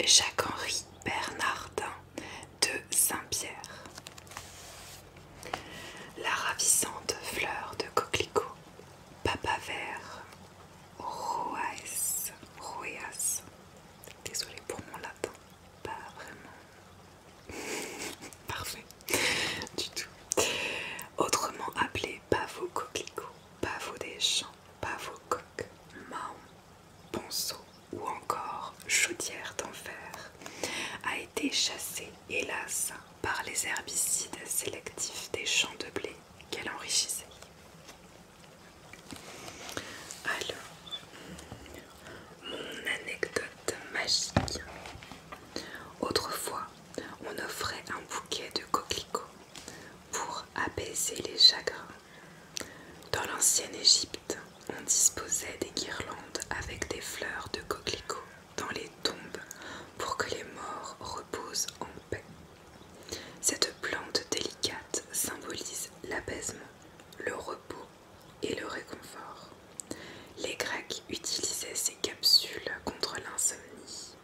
Jacques-Henri Bernardin de Saint-Pierre. La ravissante fleur de coquelicot, Papaver roeas. Désolée pour mon latin, pas vraiment parfait du tout. Autrement appelé pavot coquelicot, pavot des champs, pavot coq, mahon, ponceau ou encore chaudière d'enfer, a été chassée, hélas, par les herbicides sélectifs des champs de blé qu'elle enrichissait. Alors, mon anecdote magique. Autrefois, on offrait un bouquet de coquelicots pour apaiser les chagrins. Dans l'ancienne Égypte, on disposait des guirlandes avec des fleurs de coquelicots dans les tombes pour que les morts reposent en paix. Cette plante délicate symbolise l'apaisement, le repos et le réconfort. Les Grecs utilisaient ces capsules contre l'insomnie,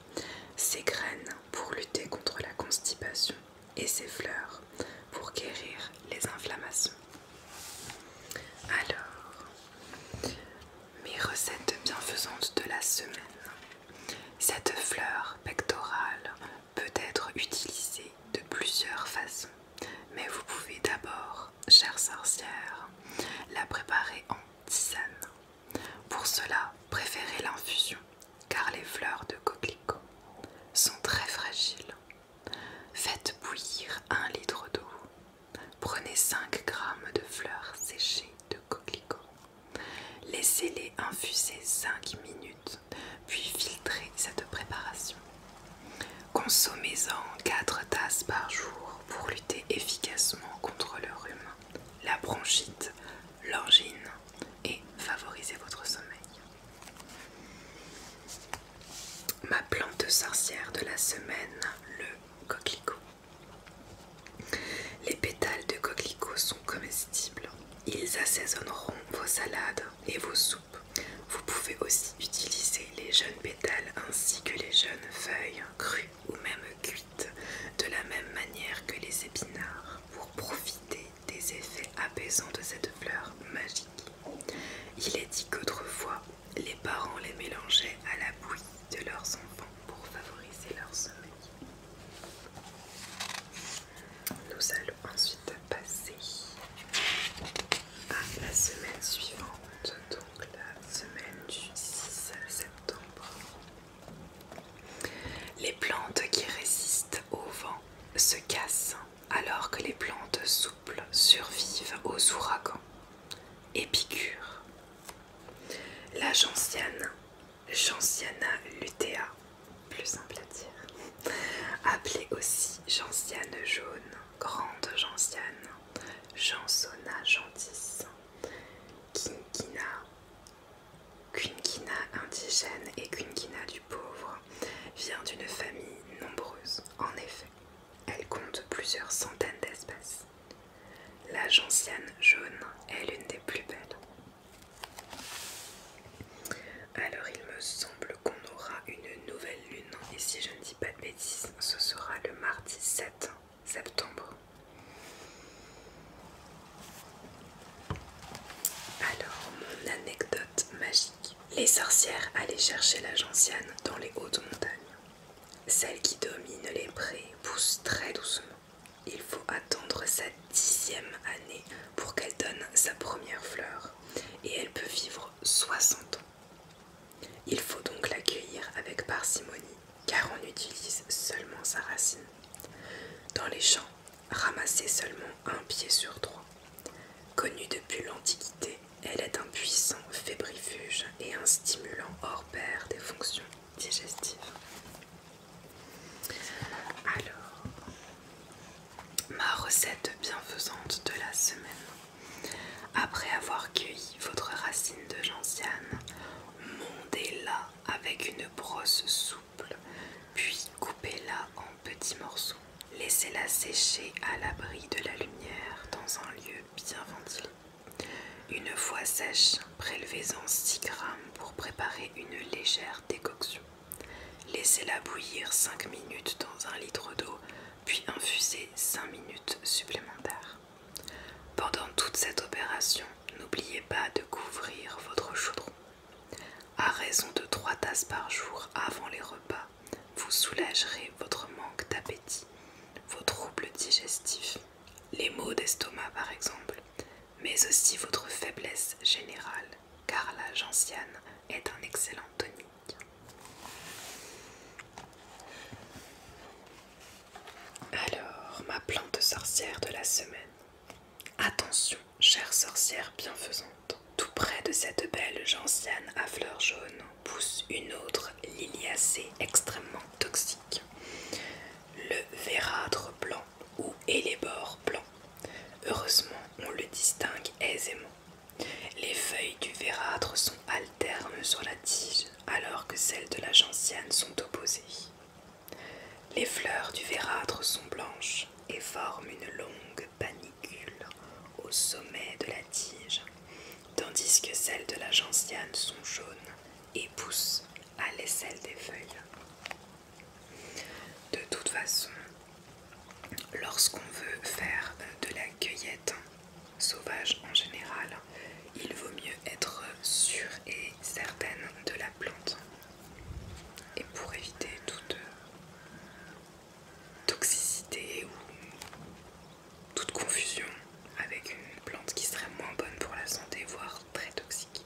ces graines pour lutter contre la constipation et ces fleurs pour guérir les inflammations. Alors, mes recettes bienfaisantes de la semaine. Cette fleur pectorale peut être utilisée de plusieurs façons, mais vous pouvez d'abord, chère sorcière, la préparer en tisane. Pour cela, préférez l'infusion, car les fleurs de coquelicot sont très fragiles. Faites bouillir 1 litre d'eau. Prenez 5 g de fleurs séchées de coquelicot. Laissez-les infuser 5 minutes, puis filtrez cette préparation. Consommez-en 4 tasses par jour pour lutter efficacement contre le rhume, la bronchite, l'angine et favoriser votre sommeil. Ma plante sorcière de la semaine, le coquelicot. Les pétales de coquelicot sont comestibles. Ils assaisonneront vos salades et vos soupes. Vous pouvez aussi utiliser les jeunes pétales ainsi que les jeunes feuilles crues ou même cuites de la même manière que les épinards pour profiter des effets apaisants de cette fleur magique. Il est dit qu'autrefois, les parents les mélangeaient à la bouillie de leurs enfants pour favoriser leur sommeil. Nous allons ensuite passer à la semaine suivante, donc la semaine du 6 septembre. Les plantes qui résistent au vent se cassent, alors que les plantes souples survivent aux ouragans. Épicure. La gentiane, Gentiana lutea, plus simple à dire, appelée aussi gentiane jaune, grande gentiane, Jansona gentis, Quinquina indigène et Quinquina du pauvre, vient d'une famille nombreuse. En effet, elle compte plusieurs centaines d'espèces. La gentiane jaune est l'une des plus belles. Alors il me semble qu'on aura une nouvelle lune, et si je ne dis pas de bêtises, ce sera le mardi 7 septembre. Alors, mon anecdote magique. Les sorcières allaient chercher la gentiane dans les hautes montagnes. Celle qui domine les prés pousse très doucement. Il faut attendre sa 10e année pour qu'elle donne sa première fleur, et elle peut vivre 60 ans. Il faut donc l'accueillir avec parcimonie, car on utilise seulement sa racine. Dans les champs, ramassez seulement 1 pied sur 3. Connue depuis l'Antiquité, elle est un puissant fébrifuge et un stimulant hors pair des fonctions digestives. Alors, ma recette bienfaisante de la semaine. Après avoir cueilli votre racine de gentiane, mondez-la avec une brosse souple, puis coupez-la en petits morceaux. Laissez-la sécher à l'abri de la lumière dans un lieu bien ventilé. Une fois sèche, prélevez-en 6 g pour préparer une légère décoction. Les Laissez-la bouillir 5 minutes dans 1 litre d'eau, puis infusez 5 minutes supplémentaires. Pendant toute cette opération, n'oubliez pas de couvrir votre chaudron. À raison de 3 tasses par jour avant les repas, vous soulagerez votre manque d'appétit, vos troubles digestifs, les maux d'estomac par exemple, mais aussi votre faiblesse générale, car la gentiane est un excellent tonique. Alors, ma plante sorcière de la semaine. Attention, chère sorcière bienfaisante, tout près de cette belle gentiane à fleurs jaunes pousse une autre liliacée extrêmement toxique. Le vérâtre blanc ou hellebore blanc. Heureusement, on le distingue aisément. Les feuilles du vérâtre sont alternes sur la tige, alors que celles de la gentiane sont opposées. Les fleurs du vérâtre sont blanches et forment une longue panicule au sommet de la tige, tandis que celles de la gentiane sont jaunes et poussent à l'aisselle des feuilles. De toute façon, lorsqu'on veut faire de la cueillette sauvage en général, il vaut mieux être sûr et certaine de la plante. Et pour éviter toute toxicité ou toute confusion avec une plante qui serait moins bonne pour la santé, voire très toxique.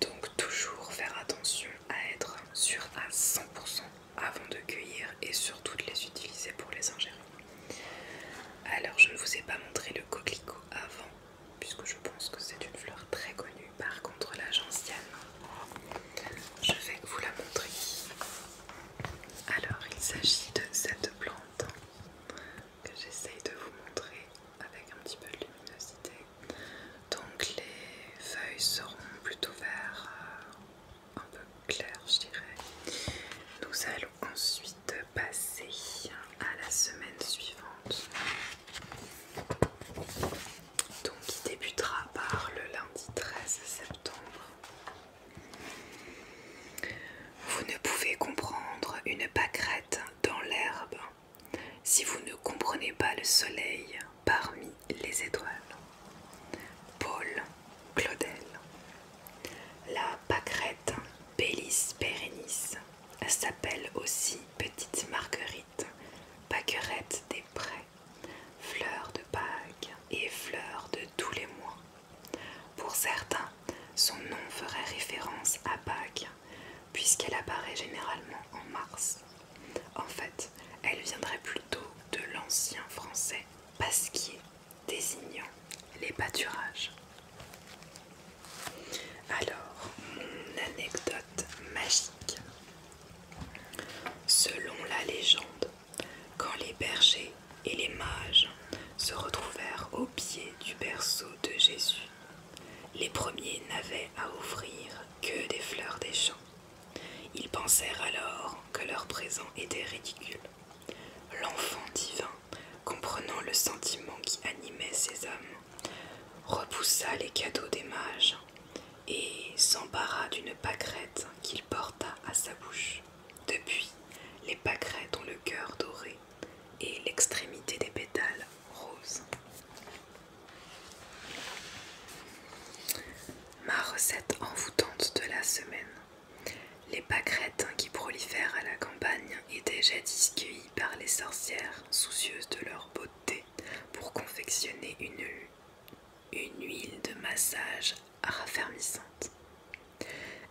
Donc toujours faire attention à être sûr à 100% avant de cueillir et surtout de les utiliser pour les ingérer. Alors je ne vous ai pas montré le coquelicot avant, puisque je pense que c'est une fleur très connue. Par contre la gentiane, je vais vous la montrer. Alors il s'agit de cette plante que j'essaye de vous montrer avec un petit peu de luminosité. Donc les feuilles seront plutôt vert, un peu clair je dirais. Nous allons ensuite passer à la semaine suivante. Donc qui débutera par le lundi 13 septembre. Vous ne pouvez comprendre une pâquerette dans l'herbe si vous ne comprenez pas le soleil parmi les étoiles. Paul Claudel. La pâquerette Bellis perennis s'appelle aussi petite marguerite, pâquerette des prés, fleur de Pâques et fleur de tous les mois. Pour certains, son nom ferait référence à Pâques, puisqu'elle apparaît généralement en mars. En fait, elle viendrait plutôt de l'ancien français pasquier, désignant les pâturages. Alors, mon anecdote magique. Selon la légende, quand les bergers et les mages se retrouvèrent au pied du berceau de Jésus, les premiers n'avaient à offrir que des fleurs des champs. Ils pensèrent alors que leur présent était ridicule. L'enfant divin, comprenant le sentiment qui animait ces hommes, repoussa les cadeaux des mages et s'empara d'une pâquerette qu'il porta à sa bouche. Depuis, les pâquerettes ont le cœur doré et l'extrémité des pétales rose. Ma recette envoûtante de la semaine. Les pâquerettes qui prolifèrent à la campagne étaient jadis cueillies par les sorcières soucieuses de leur beauté pour confectionner une huile de massage raffermissante.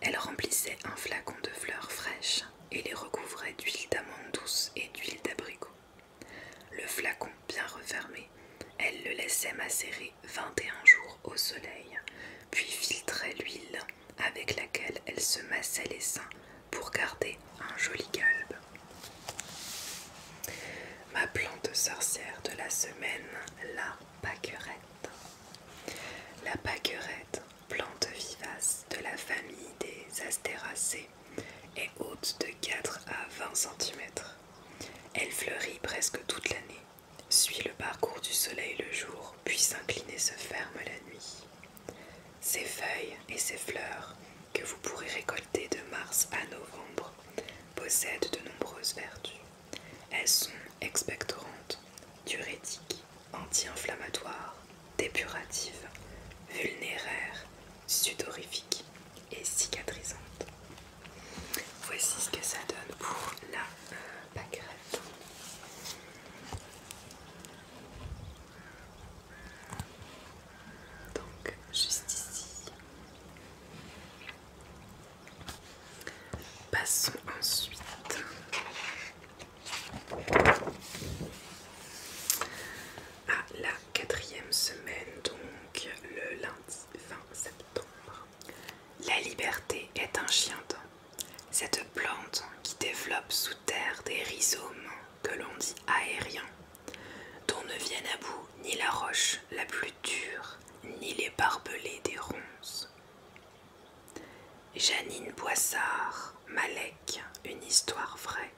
Elles remplissaient un flacon de fleurs fraîches et les recouvraient d'huile d'amande douce et d'huile d'abricot. Le flacon bien refermé, elles le laissaient macérer 21 jours au soleil, puis filtraient l'huile avec laquelle elles se massaient les seins pour garder un joli galbe. Ma plante sorcière de la semaine, la pâquerette. La pâquerette, plante vivace de la famille des astéracées, est haute de 4 à 20 cm. Elle fleurit presque toute l'année, suit le parcours du soleil le jour, puis s'incline et se ferme la nuit. Ses feuilles et ses fleurs, que vous pourrez récolter de mars à novembre, possèdent de nombreuses vertus. Elles sont expectorantes, diurétiques, anti-inflammatoires, dépuratives, vulnéraires, sudorifiques et cicatrisantes. Voici ce que ça donne pour la pâquerette. Donc, juste ici. Passons ensuite à la 4e semaine, donc le lundi 20 septembre. La liberté est un chien-dent. Cette plante qui développe sous terre des rhizomes que l'on dit aériens, dont ne viennent à bout ni la roche la plus dure, ni les barbelés des ronces. Janine Boissard, Malek, une histoire vraie.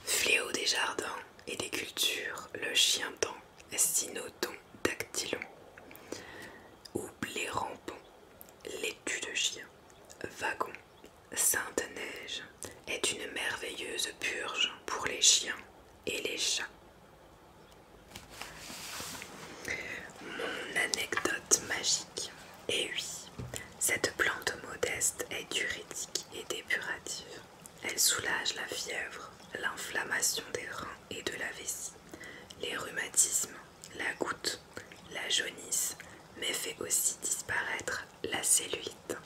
Fléau des jardins et des cultures, le chien-dent, Cynodon dactylon, ou blé rampant, l'étu de chien, wagon, Sainte Neige, est une merveilleuse purge pour les chiens et les chats. Mon anecdote magique. Et oui, cette plante modeste est diurétique et dépurative. Elle soulage la fièvre, l'inflammation des reins et de la vessie, les rhumatismes, la goutte, la jaunisse, mais fait aussi disparaître la cellulite.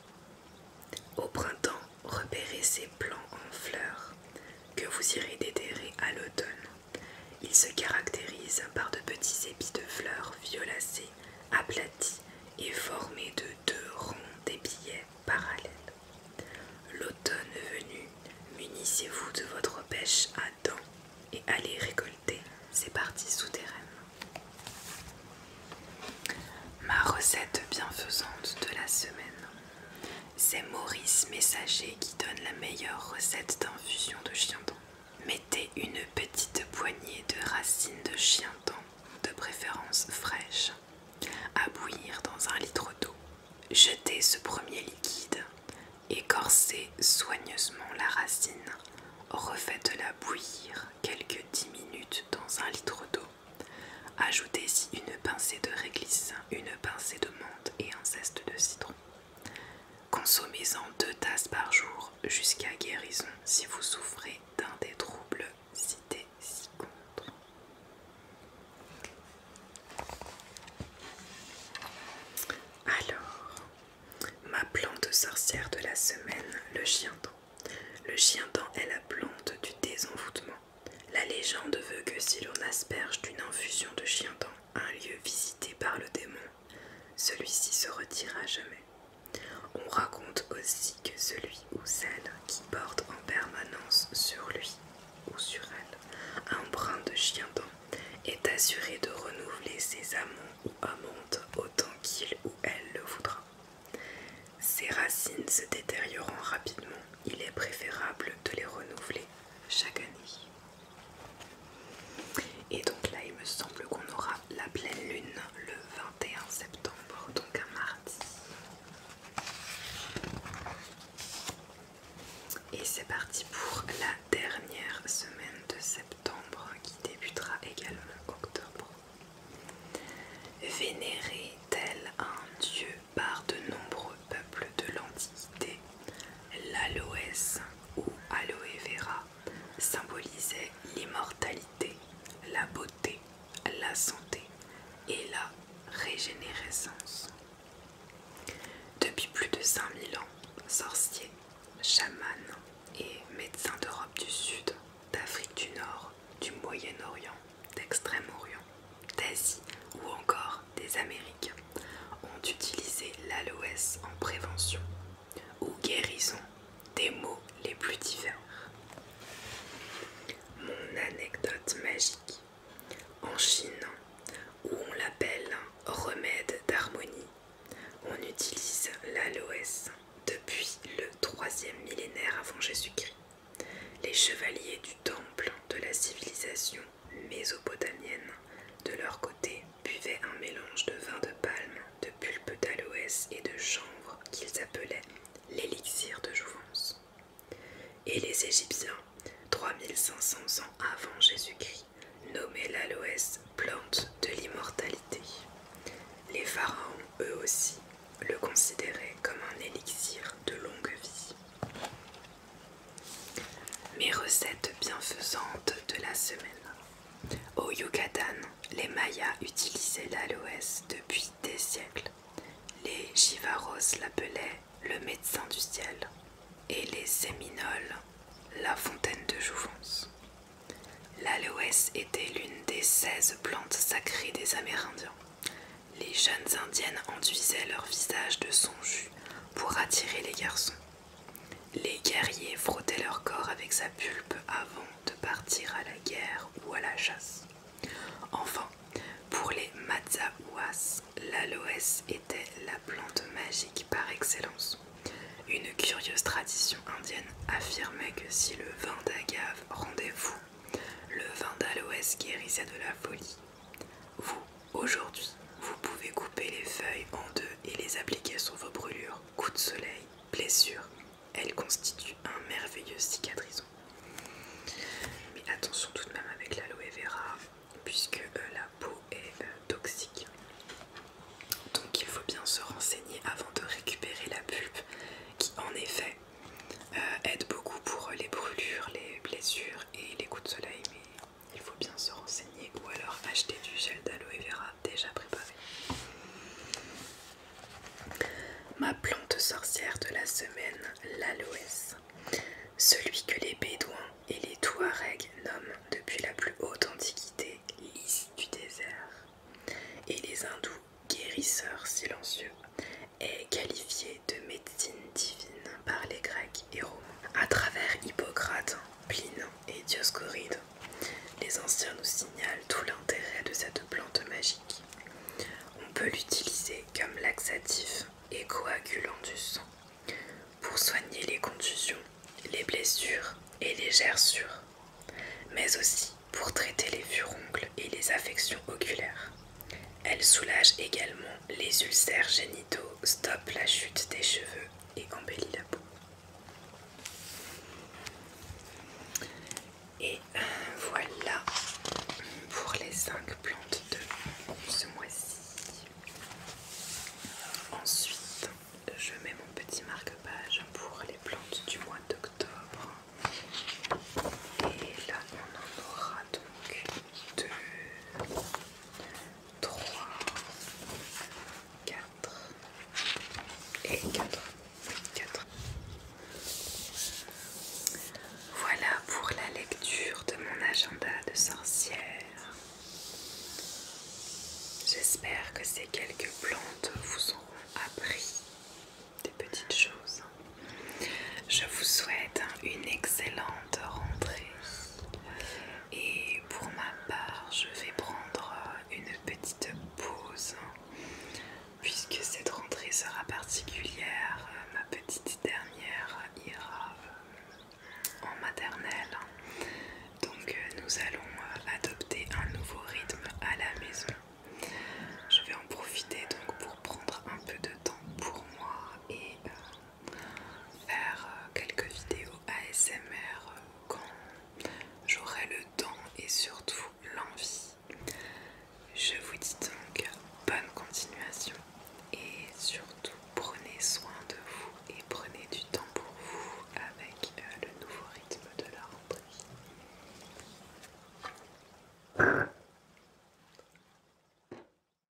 Au printemps, repérez ces plants en fleurs que vous irez déterrer à l'automne. Ils se caractérisent par de petits épis de fleurs violacés, aplatis et formés de 2 ronds d'épillets parallèles. L'automne venu, munissez-vous de votre pêche à dents et allez récolter ces parties souterraines. Ma recette bienfaisante de la semaine. C'est Maurice Messager qui donne la meilleure recette d'infusion de chien-dent. Mettez une petite poignée de racines de chien-dent, de préférence fraîches, à bouillir dans 1 litre d'eau. Jetez ce premier liquide, écorcez soigneusement la racine, refaites-la bouillir quelques 10 minutes dans 1 litre d'eau. Ajoutez-y une pincée de réglisse, une pincée de menthe et un zeste de citron. Consommez-en 2 tasses par jour jusqu'à guérison si vous souffrez d'un des troubles cités ci-contre. Alors, ma plante sorcière de la semaine, le chien-dent. Le chien-dent est la plante du désenvoûtement. La légende veut que si l'on asperge d'une infusion de chien-dent un lieu visité par le démon, celui-ci se retire à jamais. On raconte aussi que celui ou celle qui porte en permanence sur lui ou sur elle un brin de chien-dent est assuré de renouveler ses amants ou amantes autant qu'il ou elle le voudra. Ses racines se détériorant rapidement, il est préférable de les renouveler chaque année. Et donc là, il me semble qu'on aura la pleine lune le 21 septembre, donc un mardi. Et c'est parti pour la dernière semaine de septembre qui débutera également octobre. Vénéré tel un dieu par de nombreux peuples de l'Antiquité, l'aloès ou aloe vera symbolisait l'immortalité, la beauté, la santé et la régénérescence. Depuis plus de 5000 ans, sorciers, chamans et médecins d'Europe du Sud, d'Afrique du Nord, du Moyen-Orient, d'Extrême-Orient, d'Asie ou encore des Amériques ont utilisé l'aloès en prévention ou guérison des maux les plus divers. Mon anecdote magique. En Chine, où on l'appelle remède d'harmonie, on utilise l'aloès depuis le 3e millénaire avant Jésus-Christ. Les chevaliers du temple de la civilisation mésopotamienne, de leur côté, buvaient un mélange de vin de palme, de pulpe d'aloès et de chanvre qu'ils appelaient l'élixir de jouvence. recette bienfaisante de la semaine. Au Yucatan, les Mayas utilisaient l'aloès depuis des siècles. Les Jivaros l'appelaient le médecin du ciel et les Séminoles la fontaine de jouvence. L'aloès était l'une des 16 plantes sacrées des Amérindiens. Les jeunes indiennes enduisaient leur visage de son jus pour attirer les garçons. Les guerriers frottaient leur corps avec sa pulpe avant de partir à la guerre ou à la chasse. Enfin, pour les Mazahuas, l'aloès était la plante magique par excellence. Une curieuse tradition indienne affirmait que si le vin d'agave rendait fou, le vin d'aloès guérissait de la folie. Vous, aujourd'hui, vous pouvez couper les feuilles en deux et les appliquer sur vos brûlures, coups de soleil, blessures. Elles constituent un merveilleux cicatrisant. Mais attention tout de même avec l'aloe vera, puisque la peau est toxique. Donc il faut bien se renseigner avant de récupérer la pulpe, qui en effet aide beaucoup pour les brûlures, les blessures et les coups de soleil. Mais il faut bien se renseigner ou alors acheter du gel d'aloe vera déjà préparé. Ma plante sorcière de la semaine, l'aloès. Celui que les Bédouins et les Touaregs nomment depuis la plus haute antiquité lys du désert, et les hindous guérisseurs silencieux, est qualifié de médecine divine par les Grecs et Romains. À travers Hippocrate, Pline et Dioscoride, les anciens nous signalent tout l'intérêt de cette plante magique. On peut l'utiliser comme laxatif et coagulant du sang, pour soigner les contusions, les blessures et les gerçures, mais aussi pour traiter les furoncles et les affections oculaires. Elle soulage également les ulcères génitaux, stoppe la chute des cheveux et embellit la peau. Et voilà pour les 5 plantes de ce mois-ci. Ensuite, je mets mon petit marque-page pour les plantes du mois d'octobre. Et là, on en aura donc 2, 3, 4 et 4. Voilà pour la lecture de mon agenda de sorcière. J'espère que ces quelques